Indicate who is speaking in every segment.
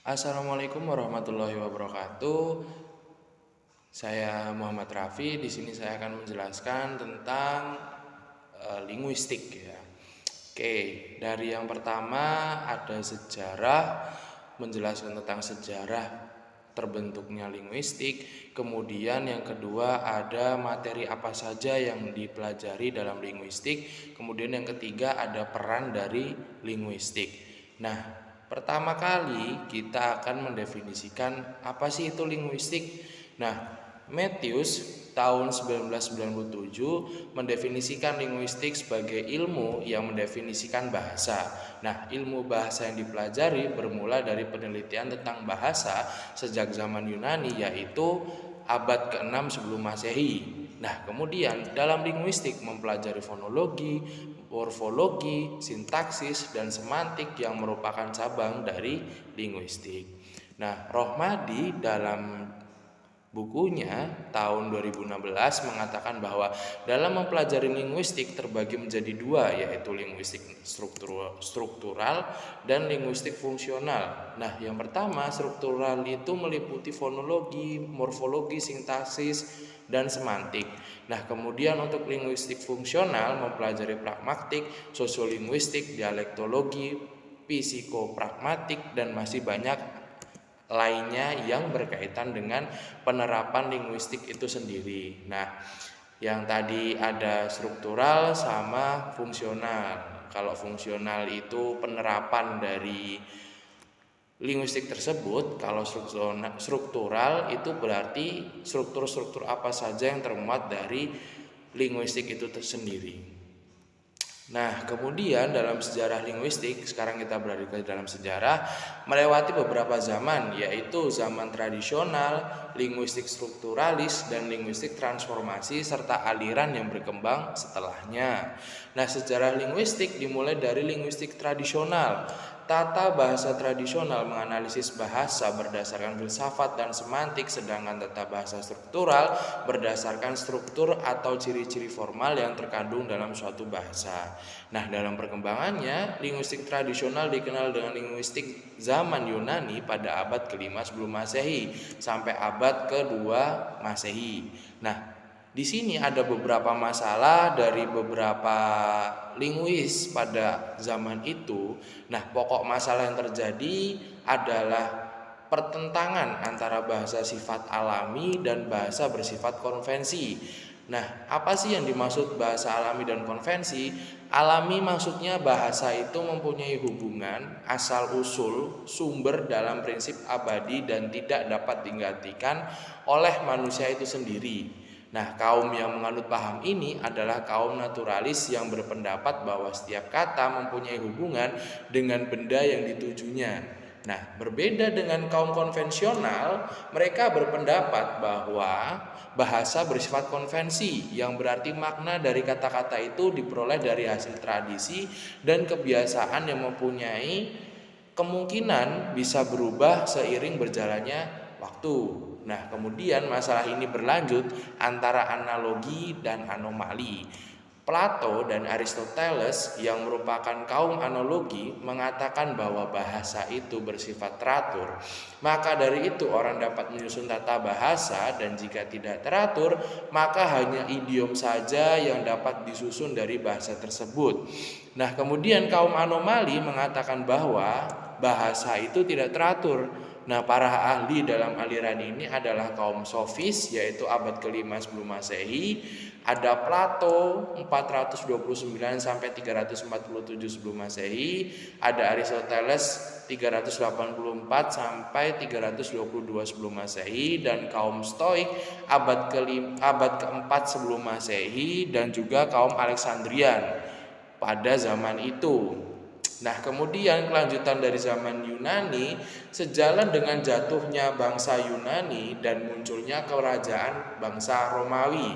Speaker 1: Assalamualaikum warahmatullahi wabarakatuh. Saya Muhammad Raffi. Di sini saya akan menjelaskan tentang linguistik ya. Oke, dari yang pertama ada sejarah, menjelaskan tentang sejarah terbentuknya linguistik. Kemudian yang kedua ada materi apa saja yang dipelajari dalam linguistik. Kemudian yang ketiga ada peran dari linguistik. Nah, pertama kali kita akan mendefinisikan apa sih itu linguistik. Nah, Matthews tahun 1997 mendefinisikan linguistik sebagai ilmu yang mendefinisikan bahasa. Nah, ilmu bahasa yang dipelajari bermula dari penelitian tentang bahasa sejak zaman Yunani, yaitu abad ke-6 sebelum Masehi. Nah, kemudian dalam linguistik mempelajari fonologi, morfologi, sintaksis, dan semantik yang merupakan cabang dari linguistik. Nah, Rohmadi dalam bukunya tahun 2016 mengatakan bahwa dalam mempelajari linguistik terbagi menjadi dua, yaitu linguistik struktural dan linguistik fungsional. Nah, yang pertama struktural itu meliputi fonologi, morfologi, sintaksis, dan semantik. Nah, kemudian untuk linguistik fungsional mempelajari pragmatik, sosiolinguistik, dialektologi, psikopragmatik, dan masih banyak lainnya yang berkaitan dengan penerapan linguistik itu sendiri. Nah, yang tadi ada struktural sama fungsional. Kalau fungsional itu penerapan dari linguistik tersebut, kalau struktural itu berarti struktur-struktur apa saja yang termuat dari linguistik itu tersendiri. Nah, kemudian dalam sejarah linguistik, sekarang kita berada ke dalam sejarah, melewati beberapa zaman, yaitu zaman tradisional, linguistik strukturalis, dan linguistik transformasi, serta aliran yang berkembang setelahnya. Nah, sejarah linguistik dimulai dari linguistik tradisional. Tata bahasa tradisional menganalisis bahasa berdasarkan filsafat dan semantik, sedangkan tata bahasa struktural berdasarkan struktur atau ciri-ciri formal yang terkandung dalam suatu bahasa. Nah, dalam perkembangannya, linguistik tradisional dikenal dengan linguistik zaman Yunani pada abad ke-5 sebelum Masehi sampai abad ke-2 Masehi. Nah, di sini ada beberapa masalah dari beberapa linguis pada zaman itu. Nah, pokok masalah yang terjadi adalah pertentangan antara bahasa sifat alami dan bahasa bersifat konvensi. Nah, apa sih yang dimaksud bahasa alami dan konvensi? Alami maksudnya bahasa itu mempunyai hubungan asal-usul sumber dalam prinsip abadi dan tidak dapat digantikan oleh manusia itu sendiri. Nah, kaum yang menganut paham ini adalah kaum naturalis yang berpendapat bahwa setiap kata mempunyai hubungan dengan benda yang ditujunya. Nah, berbeda dengan kaum konvensional, mereka berpendapat bahwa bahasa bersifat konvensi, yang berarti makna dari kata-kata itu diperoleh dari hasil tradisi dan kebiasaan yang mempunyai kemungkinan bisa berubah seiring berjalannya waktu. Nah, kemudian masalah ini berlanjut antara analogi dan anomali. Plato dan Aristoteles yang merupakan kaum analogi mengatakan bahwa bahasa itu bersifat teratur. Maka dari itu orang dapat menyusun tata bahasa, dan jika tidak teratur, maka hanya idiom saja yang dapat disusun dari bahasa tersebut. Nah, kemudian kaum anomali mengatakan bahwa bahasa itu tidak teratur. Nah, para ahli dalam aliran ini adalah kaum sofis, yaitu abad ke-5 sebelum Masehi. Ada Plato 429 sampai 347 sebelum Masehi, ada Aristoteles 384 sampai 322 sebelum Masehi, dan kaum Stoik abad ke-4 sebelum Masehi, dan juga kaum Aleksandrian pada zaman itu. Nah, kemudian kelanjutan dari zaman Yunani, sejalan dengan jatuhnya bangsa Yunani dan munculnya kerajaan bangsa Romawi.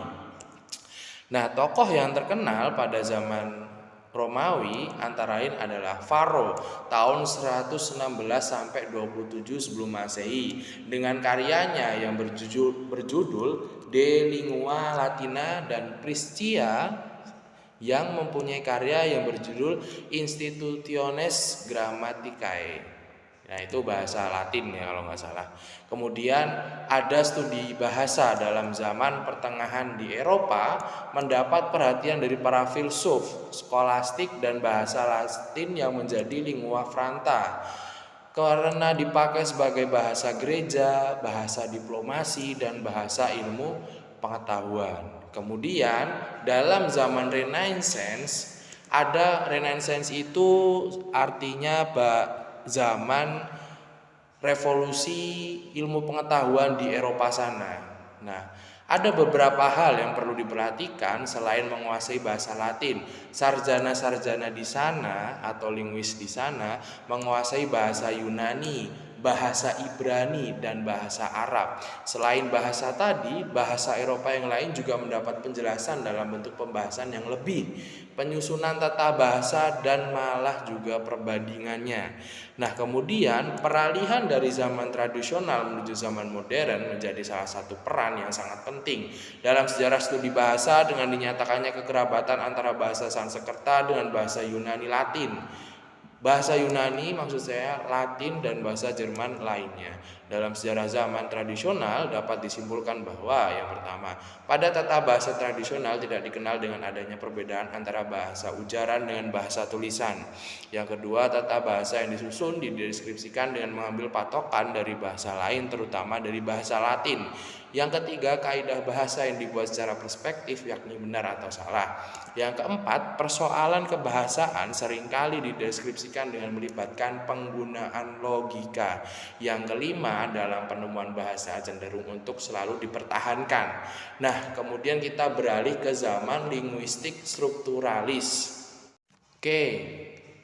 Speaker 1: Nah, tokoh yang terkenal pada zaman Romawi antara lain adalah Varro tahun 116 sampai 27 sebelum Masehi dengan karyanya yang berjudul De Lingua Latina dan Priscia, yang mempunyai karya yang berjudul Institutiones Grammaticae. Nah, itu bahasa Latin ya kalau nggak salah. Kemudian ada studi bahasa dalam zaman pertengahan di Eropa mendapat perhatian dari para filsuf, skolastik dan bahasa Latin yang menjadi lingua franca karena dipakai sebagai bahasa gereja, bahasa diplomasi dan bahasa ilmu pengetahuan. Kemudian dalam zaman Renaissance, ada Renaissance itu artinya zaman revolusi ilmu pengetahuan di Eropa sana. Nah, ada beberapa hal yang perlu diperhatikan selain menguasai bahasa Latin. Sarjana-sarjana di sana atau linguis di sana menguasai bahasa Yunani, bahasa Ibrani, dan bahasa Arab. Selain bahasa tadi, bahasa Eropa yang lain juga mendapat penjelasan dalam bentuk pembahasan yang lebih, penyusunan tata bahasa, dan malah juga perbandingannya. Nah, kemudian peralihan dari zaman tradisional menuju zaman modern menjadi salah satu peran yang sangat penting dalam sejarah studi bahasa dengan dinyatakannya kekerabatan antara bahasa Sanskerta dengan bahasa Yunani Latin. Bahasa Yunani maksud saya Latin dan bahasa Jerman lainnya. Dalam sejarah zaman tradisional dapat disimpulkan bahwa yang pertama, pada tata bahasa tradisional tidak dikenal dengan adanya perbedaan antara bahasa ujaran dengan bahasa tulisan. Yang kedua, tata bahasa yang disusun dideskripsikan dengan mengambil patokan dari bahasa lain terutama dari bahasa Latin. Yang ketiga, kaidah bahasa yang dibuat secara perspektif yakni benar atau salah. Yang keempat, persoalan kebahasaan seringkali dideskripsikan dengan melibatkan penggunaan logika. Yang kelima, dalam penemuan bahasa cenderung untuk selalu dipertahankan. Nah, kemudian kita beralih ke zaman linguistik strukturalis. Oke,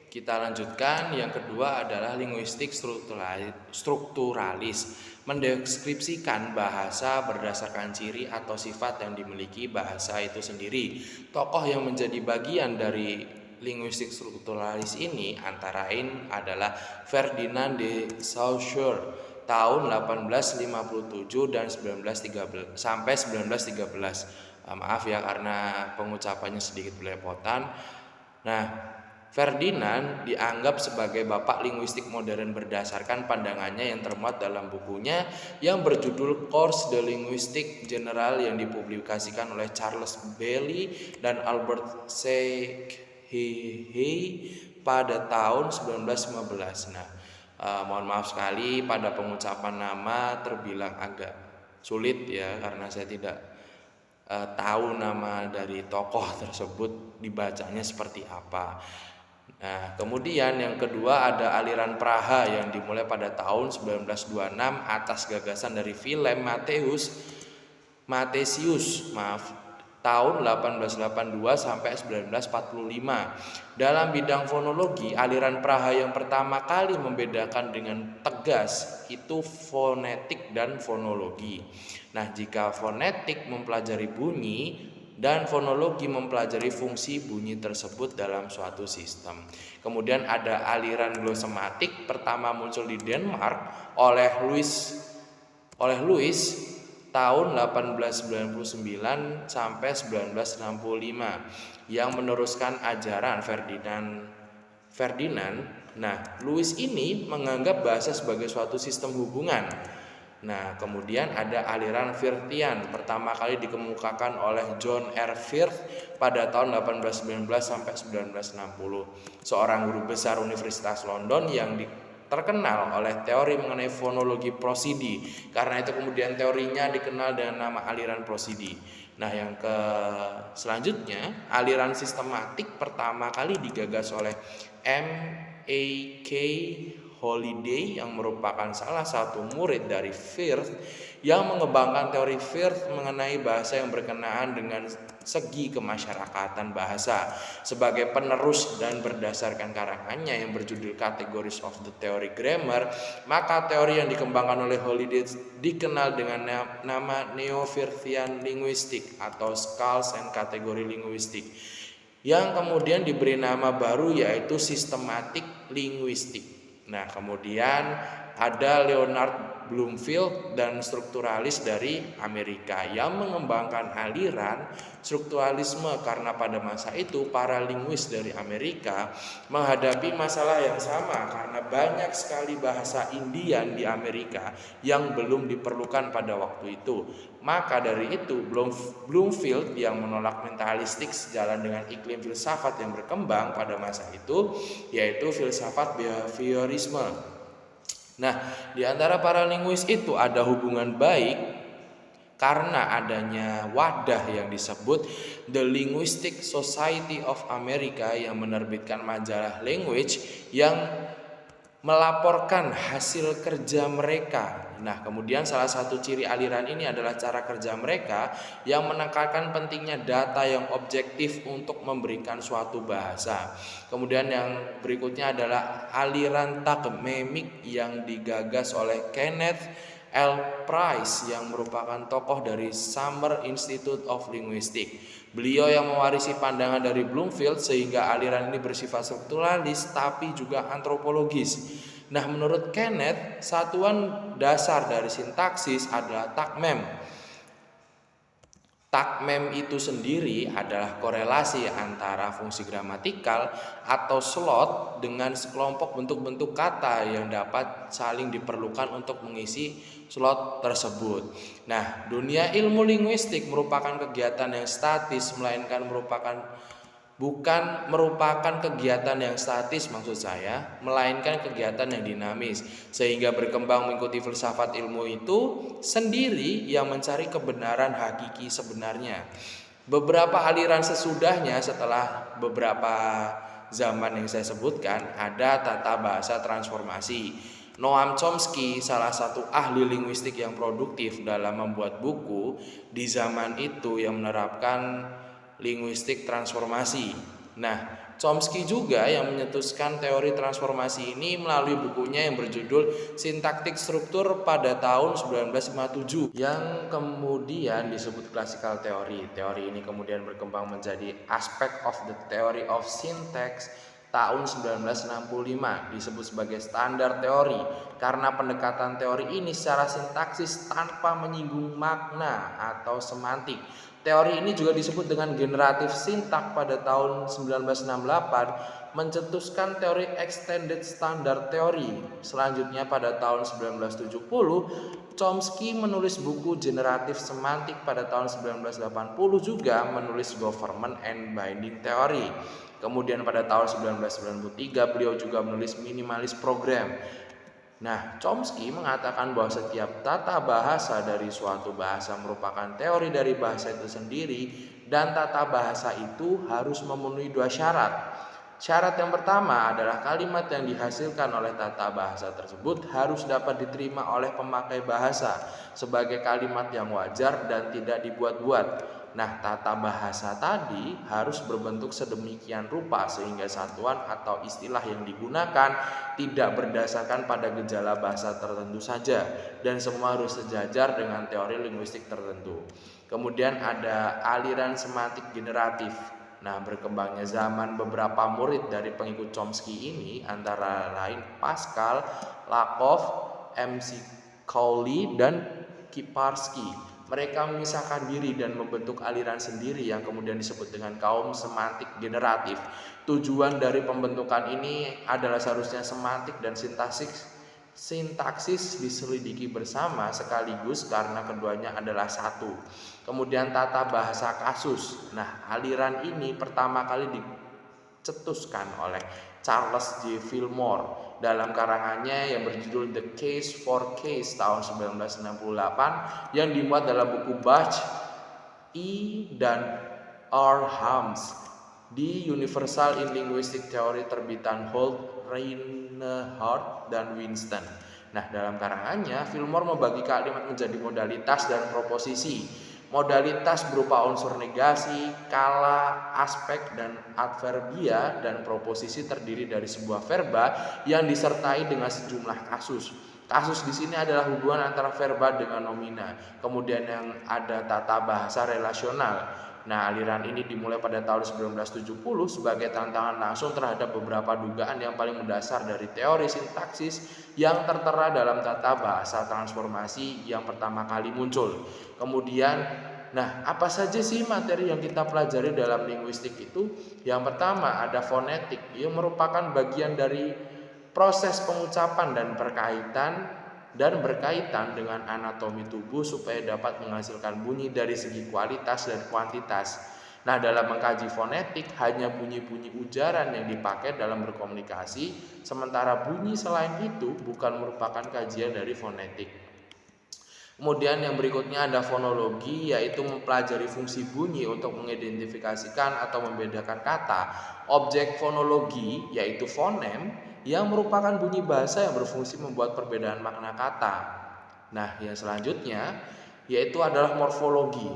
Speaker 1: kita lanjutkan. Yang kedua adalah linguistik strukturalis, mendeskripsikan bahasa berdasarkan ciri atau sifat yang dimiliki bahasa itu sendiri. Tokoh yang menjadi bagian dari linguistik strukturalis ini antara lain adalah Ferdinand de Saussure tahun 1857 dan 1913 sampai 1913. Maaf ya karena pengucapannya sedikit belepotan. Nah, Ferdinand dianggap sebagai bapak linguistik modern berdasarkan pandangannya yang termuat dalam bukunya yang berjudul Cours de Linguistique Générale yang dipublikasikan oleh Charles Bailey dan Albert Sheehy pada tahun 1915. Nah, mohon maaf sekali pada pengucapan nama terbilang agak sulit ya karena saya tidak tahu nama dari tokoh tersebut dibacanya seperti apa. Nah, kemudian yang kedua ada aliran Praha yang dimulai pada tahun 1926 atas gagasan dari Willem Mathesius tahun 1882 sampai 1945. Dalam bidang fonologi, aliran Praha yang pertama kali membedakan dengan tegas itu fonetik dan fonologi. Nah, jika fonetik mempelajari bunyi dan fonologi mempelajari fungsi bunyi tersebut dalam suatu sistem. Kemudian ada aliran glosematik pertama muncul di Denmark oleh Louis tahun 1899 sampai 1965 yang meneruskan ajaran Ferdinand. Nah, Louis ini menganggap bahasa sebagai suatu sistem hubungan. Nah, kemudian ada aliran Firthian pertama kali dikemukakan oleh John R. Firth pada tahun 1819 sampai 1960, seorang guru besar Universitas London yang terkenal oleh teori mengenai fonologi prosidi. Karena itu kemudian teorinya dikenal dengan nama aliran prosidi. Nah, yang selanjutnya aliran sistematik pertama kali digagas oleh M.A.K. Holiday yang merupakan salah satu murid dari Firth yang mengembangkan teori Firth mengenai bahasa yang berkenaan dengan segi kemasyarakatan bahasa. Sebagai penerus dan berdasarkan karangannya yang berjudul Categories of the Theory Grammar, maka teori yang dikembangkan oleh Holiday dikenal dengan nama Neo-Firthian Linguistic atau Scales and Category Linguistic, yang kemudian diberi nama baru yaitu Systematic Linguistic. Nah, kemudian ada Leonard Bloomfield dan strukturalis dari Amerika yang mengembangkan aliran strukturalisme, karena pada masa itu para linguis dari Amerika menghadapi masalah yang sama karena banyak sekali bahasa Indian di Amerika yang belum diperlukan pada waktu itu. Maka dari itu Bloomfield yang menolak mentalistik sejalan dengan iklim filsafat yang berkembang pada masa itu, yaitu filsafat behaviorisme. Nah, di antara para linguis itu ada hubungan baik karena adanya wadah yang disebut The Linguistic Society of America yang menerbitkan majalah Language yang melaporkan hasil kerja mereka. Nah, kemudian salah satu ciri aliran ini adalah cara kerja mereka yang menekankan pentingnya data yang objektif untuk memberikan suatu bahasa. Kemudian yang berikutnya adalah aliran takmemik yang digagas oleh Kenneth L. Price yang merupakan tokoh dari Summer Institute of Linguistics. Beliau yang mewarisi pandangan dari Bloomfield sehingga aliran ini bersifat strukturalis tapi juga antropologis. Nah, menurut Kenneth, satuan dasar dari sintaksis adalah takmem. Takmem itu sendiri adalah korelasi antara fungsi gramatikal atau slot dengan sekelompok bentuk-bentuk kata yang dapat saling diperlukan untuk mengisi slot tersebut. Nah, dunia ilmu linguistik merupakan kegiatan yang statis, melainkan bukan merupakan kegiatan yang statis melainkan kegiatan yang dinamis, sehingga berkembang mengikuti filsafat ilmu itu sendiri yang mencari kebenaran hakiki sebenarnya. Beberapa aliran sesudahnya setelah beberapa zaman yang saya sebutkan ada tata bahasa transformasi. Noam Chomsky, salah satu ahli linguistik yang produktif dalam membuat buku di zaman itu yang menerapkan linguistik transformasi. Nah, Chomsky juga yang menyetuskan teori transformasi ini melalui bukunya yang berjudul Sintaktik Struktur pada tahun 1957 yang kemudian disebut classical theory. Teori ini kemudian berkembang menjadi aspect of the theory of syntax tahun 1965, disebut sebagai standar teori karena pendekatan teori ini secara sintaksis tanpa menyinggung makna atau semantik. Teori ini juga disebut dengan generatif sintak pada tahun 1968, mencetuskan teori extended standard theory. Selanjutnya pada tahun 1970, Chomsky menulis buku generatif semantik. Pada tahun 1980 juga menulis government and binding theory. Kemudian pada tahun 1993 beliau juga menulis minimalis program. Nah, Chomsky mengatakan bahwa setiap tata bahasa dari suatu bahasa merupakan teori dari bahasa itu sendiri, dan tata bahasa itu harus memenuhi dua syarat. Syarat yang pertama adalah kalimat yang dihasilkan oleh tata bahasa tersebut harus dapat diterima oleh pemakai bahasa sebagai kalimat yang wajar dan tidak dibuat-buat. Nah, tata bahasa tadi harus berbentuk sedemikian rupa sehingga satuan atau istilah yang digunakan tidak berdasarkan pada gejala bahasa tertentu saja, dan semua harus sejajar dengan teori linguistik tertentu. Kemudian ada aliran semantik generatif. Nah, berkembangnya zaman beberapa murid dari pengikut Chomsky ini antara lain Pascal, Lakoff, M.C. Cowley, dan Kiparsky. Mereka memisahkan diri dan membentuk aliran sendiri yang kemudian disebut dengan kaum semantik generatif. Tujuan dari pembentukan ini adalah seharusnya semantik dan sintaksis diselidiki bersama sekaligus karena keduanya adalah satu. Kemudian tata bahasa kasus. Nah, aliran ini pertama kali dicetuskan oleh Charles J. Fillmore dalam karangannya yang berjudul The Case for Case tahun 1968 yang dimuat dalam buku Bach, E. dan R. Hams di Universal in Linguistic Theory terbitan Holt, Reinhardt, dan Winston. Nah, dalam karangannya Fillmore membagi kalimat menjadi modalitas dan proposisi. Modalitas berupa unsur negasi, kala, aspek, dan adverbia, dan proposisi terdiri dari sebuah verba yang disertai dengan sejumlah kasus. Kasus di sini adalah hubungan antara verba dengan nomina. Kemudian yang ada tata bahasa relasional. Nah, aliran ini dimulai pada tahun 1970 sebagai tantangan langsung terhadap beberapa dugaan yang paling mendasar dari teori sintaksis yang tertera dalam tata bahasa transformasi yang pertama kali muncul. Kemudian, nah, apa saja sih materi yang kita pelajari dalam linguistik itu? Yang pertama ada fonetik, yang merupakan bagian dari proses pengucapan dan berkaitan dengan anatomi tubuh supaya dapat menghasilkan bunyi dari segi kualitas dan kuantitas. Nah, dalam mengkaji fonetik hanya bunyi-bunyi ujaran yang dipakai dalam berkomunikasi, sementara bunyi selain itu bukan merupakan kajian dari fonetik. Kemudian yang berikutnya ada fonologi, yaitu mempelajari fungsi bunyi untuk mengidentifikasikan atau membedakan kata. Objek fonologi yaitu fonem yang merupakan bunyi bahasa yang berfungsi membuat perbedaan makna kata. Nah, yang selanjutnya yaitu adalah morfologi.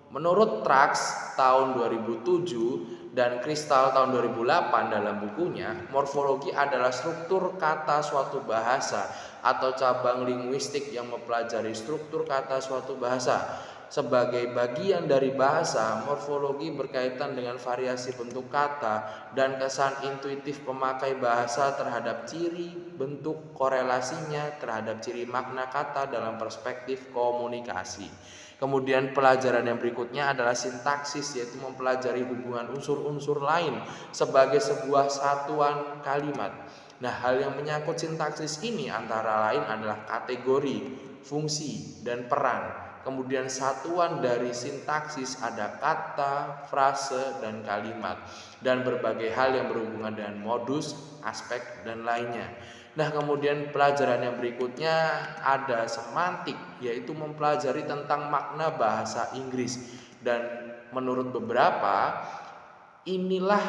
Speaker 1: Menurut Trax tahun 2007 dan Kristal tahun 2008 dalam bukunya, morfologi adalah struktur kata suatu bahasa atau cabang linguistik yang mempelajari struktur kata suatu bahasa. Sebagai bagian dari bahasa, morfologi berkaitan dengan variasi bentuk kata dan kesan intuitif pemakai bahasa terhadap ciri bentuk korelasinya terhadap ciri makna kata dalam perspektif komunikasi. Kemudian pelajaran yang berikutnya adalah sintaksis, yaitu mempelajari hubungan unsur-unsur lain sebagai sebuah satuan kalimat. Nah, hal yang menyangkut sintaksis ini antara lain adalah kategori, fungsi, dan peran. Kemudian satuan dari sintaksis ada kata, frase, dan kalimat, dan berbagai hal yang berhubungan dengan modus, aspek, dan lainnya. Nah, kemudian pelajaran yang berikutnya ada semantik, yaitu mempelajari tentang makna bahasa Inggris. Dan menurut beberapa, inilah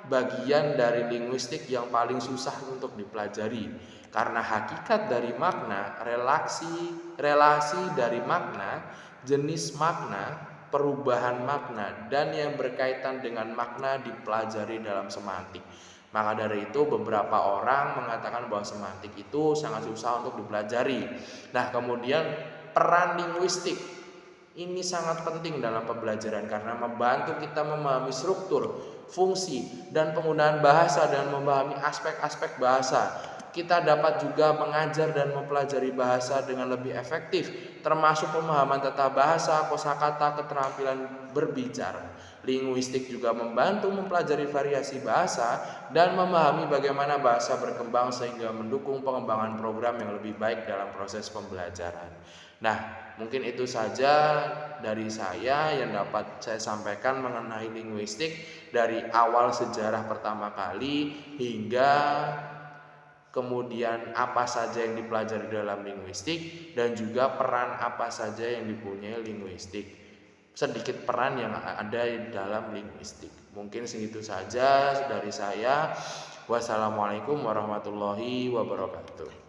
Speaker 1: bagian dari linguistik yang paling susah untuk dipelajari, karena hakikat dari makna, relasi dari makna, jenis makna, perubahan makna, dan yang berkaitan dengan makna dipelajari dalam semantik. Maka dari itu beberapa orang mengatakan bahwa semantik itu sangat susah untuk dipelajari. Nah, kemudian peran linguistik ini sangat penting dalam pembelajaran karena membantu kita memahami struktur, fungsi, dan penggunaan bahasa dan memahami aspek-aspek bahasa. Kita dapat juga mengajar dan mempelajari bahasa dengan lebih efektif, termasuk pemahaman tata bahasa, kosakata, keterampilan berbicara. Linguistik juga membantu mempelajari variasi bahasa dan memahami bagaimana bahasa berkembang sehingga mendukung pengembangan program yang lebih baik dalam proses pembelajaran. Nah, mungkin itu saja dari saya yang dapat saya sampaikan mengenai linguistik dari awal sejarah pertama kali hingga kemudian apa saja yang dipelajari dalam linguistik dan juga peran apa saja yang dipunyai linguistik. Sedikit peran yang ada dalam linguistik. Mungkin segitu saja dari saya. Wassalamualaikum warahmatullahi wabarakatuh.